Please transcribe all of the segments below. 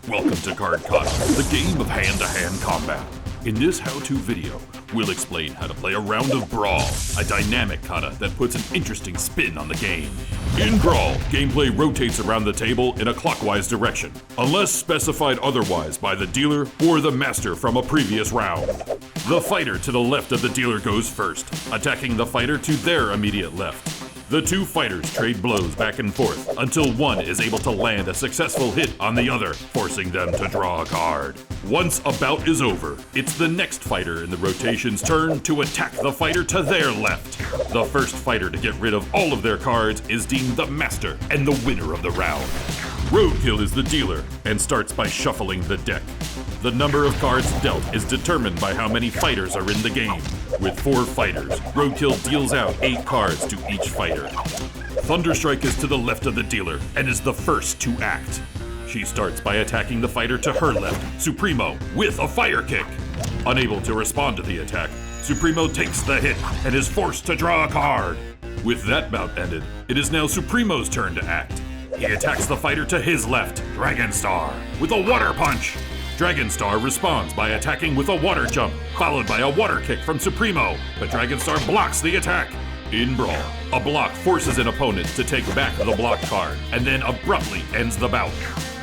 Welcome to Kata, the game of hand-to-hand combat. In this how-to video, we'll explain how to play a round of Brawl, a dynamic kata that puts an interesting spin on the game. In Brawl, gameplay rotates around the table in a clockwise direction, unless specified otherwise by the dealer or the master from a previous round. The fighter to the left of the dealer goes first, attacking the fighter to their immediate left. The two fighters trade blows back and forth until one is able to land a successful hit on the other, forcing them to draw a card. Once a bout is over, it's the next fighter in the rotation's turn to attack the fighter to their left. The first fighter to get rid of all of their cards is deemed the master and the winner of the round. Roadkill is the dealer and starts by shuffling the deck. The number of cards dealt is determined by how many fighters are in the game. With 4 fighters, Roadkill deals out 8 cards to each fighter. Thunderstrike is to the left of the dealer and is the first to act. She starts by attacking the fighter to her left, Supremo, with a fire kick. Unable to respond to the attack, Supremo takes the hit and is forced to draw a card. With that bout ended, it is now Supremo's turn to act. He attacks the fighter to his left, Dragonstar, with a water punch. Dragonstar responds by attacking with a water jump, followed by a water kick from Supremo, but Dragonstar blocks the attack. In Brawl, a block forces an opponent to take back the blocked card, and then abruptly ends the bout.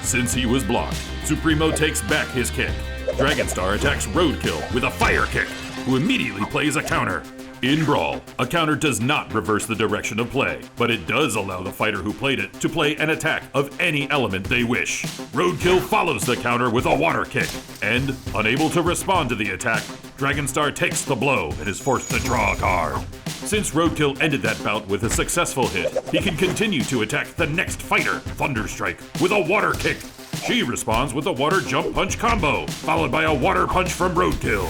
Since he was blocked, Supremo takes back his kick. Dragonstar attacks Roadkill with a fire kick, who immediately plays a counter. In Brawl, a counter does not reverse the direction of play, but it does allow the fighter who played it to play an attack of any element they wish. Roadkill follows the counter with a water kick, and, unable to respond to the attack, Dragonstar takes the blow and is forced to draw a card. Since Roadkill ended that bout with a successful hit, he can continue to attack the next fighter, Thunderstrike, with a water kick. She responds with a water jump punch combo, followed by a water punch from Roadkill.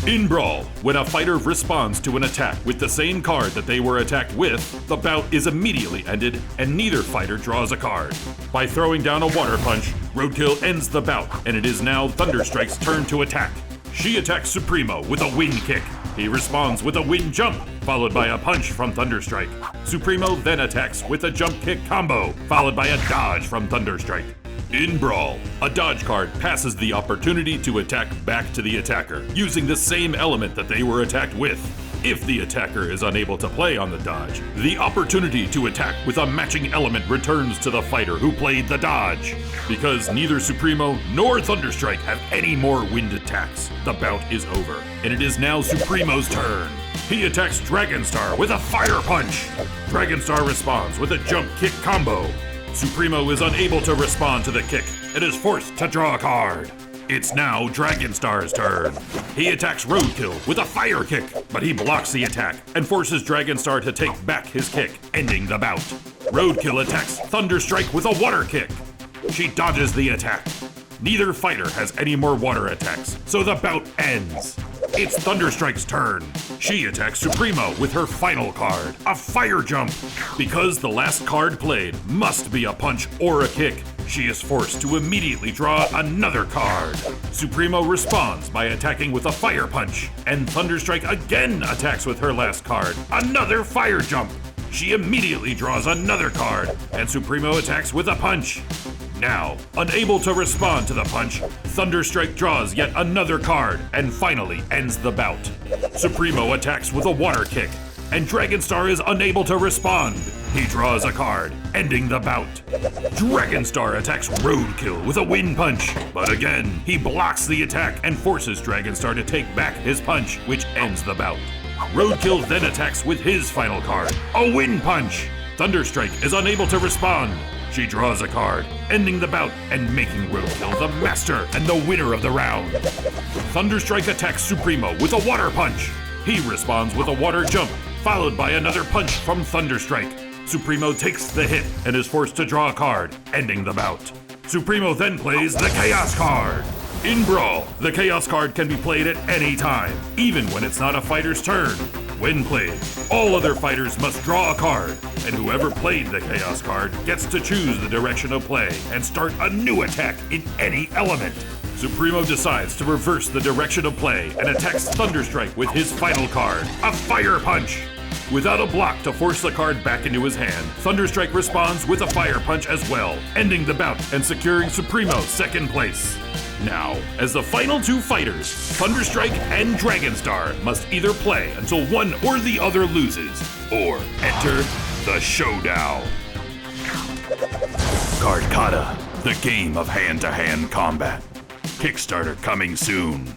In Brawl, when a fighter responds to an attack with the same card that they were attacked with, the bout is immediately ended and neither fighter draws a card. By throwing down a water punch, Roadkill ends the bout, and it is now Thunderstrike's turn to attack. She attacks Supremo with a wind kick. He responds with a wind jump, followed by a punch from Thunderstrike. Supremo then attacks with a jump kick combo, followed by a dodge from Thunderstrike. In Brawl, a dodge card passes the opportunity to attack back to the attacker, using the same element that they were attacked with. If the attacker is unable to play on the dodge, the opportunity to attack with a matching element returns to the fighter who played the dodge. Because neither Supremo nor Thunderstrike have any more wind attacks, the bout is over, and it is now Supremo's turn. He attacks Dragonstar with a fire punch. Dragonstar responds with a jump kick combo. Supremo is unable to respond to the kick and is forced to draw a card. It's now Dragonstar's turn. He attacks Roadkill with a fire kick, but he blocks the attack and forces Dragonstar to take back his kick, ending the bout. Roadkill attacks Thunderstrike with a water kick. She dodges the attack. Neither fighter has any more water attacks, so the bout ends. It's Thunderstrike's turn. She attacks Supremo with her final card, a fire jump. Because the last card played must be a punch or a kick, she is forced to immediately draw another card. Supremo responds by attacking with a fire punch, and Thunderstrike again attacks with her last card, another fire jump. She immediately draws another card, and Supremo attacks with a punch. Now, unable to respond to the punch, Thunderstrike draws yet another card and finally ends the bout. Supremo attacks with a water kick, and Dragonstar is unable to respond. He draws a card, ending the bout. Dragonstar attacks Roadkill with a wind punch, but again, he blocks the attack and forces Dragonstar to take back his punch, which ends the bout. Roadkill then attacks with his final card, a wind punch. Thunderstrike is unable to respond. She draws a card, ending the bout and making Roadkill the master and the winner of the round. Thunderstrike attacks Supremo with a water punch. He responds with a water jump, followed by another punch from Thunderstrike. Supremo takes the hit and is forced to draw a card, ending the bout. Supremo then plays the Chaos card. In Brawl, the Chaos card can be played at any time, even when it's not a fighter's turn. When played, all other fighters must draw a card, and whoever played the Chaos card gets to choose the direction of play and start a new attack in any element. Supremo decides to reverse the direction of play and attacks Thunderstrike with his final card, a fire punch. Without a block to force the card back into his hand, Thunderstrike responds with a Fire Punch as well, ending the bout and securing Supremo second place. Now, as the final two fighters, Thunderstrike and Dragonstar must either play until one or the other loses, or enter the showdown. Card Kata, the game of hand-to-hand combat. Kickstarter coming soon.